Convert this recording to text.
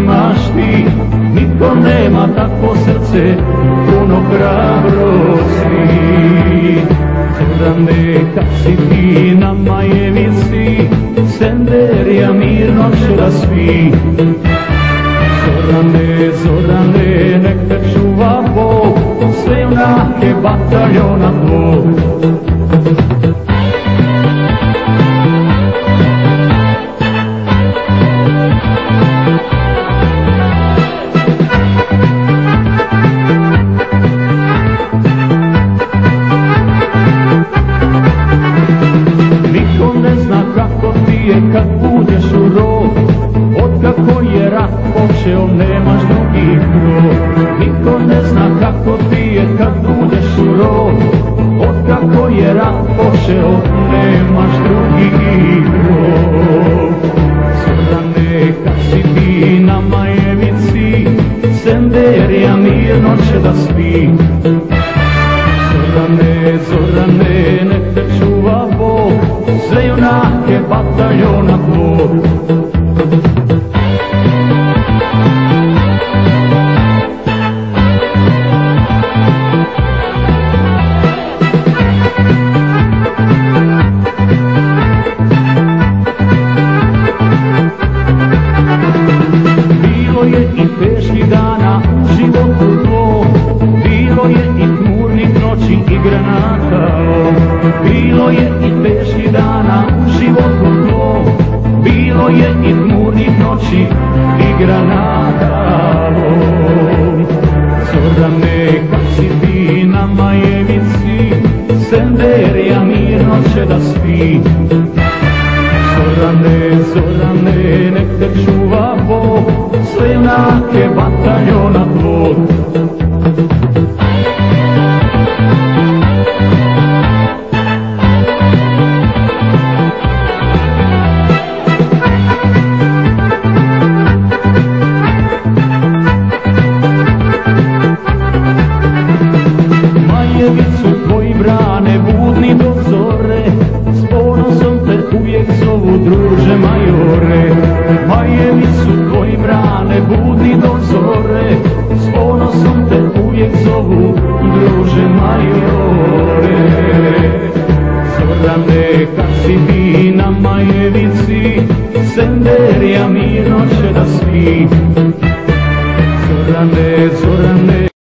imaš ti, niko nema takvo srce, puno hrabrosti. Zorane, kad si ti na Majevici, Senderija mirno će da spi. Zorane, Zorane, nek te čuva Bog, sve junake bataljona tvog. Kad uđeš u rov, otkako je rat počeo, nemaš drugih krov. Niko ne zna kako ti je kad uđeš u rov, otkako je rat počeo, nemaš drugih krov. Zorane, kad si ti na Majevici, Senderija mirno će da spi. Zorane, Zorane, nek te čuva Bog, sve junake bataljona tvog. Bilo je i teških dana u životu tvoj, bilo je i tmurnih noći i granata. Bilo je i teških dana u životu tvoj, bilo je i tmurnih noći i granata. Zorane, kad si ti na Majevici, Senderija mirno će da spi. Zorane, Zorane, nek te čuva Bog, sve junake bataljona tvog. Majevicu tvoji brane budni do zore, s ponosom te uvijek zovu druže majore. Majevicu tvoji brane budni do zore, s ponosom te uvijek zovu druže majore. Zorane, kad si ti na Majevici, Senderija mirno će da spi. Zorane, Zorane,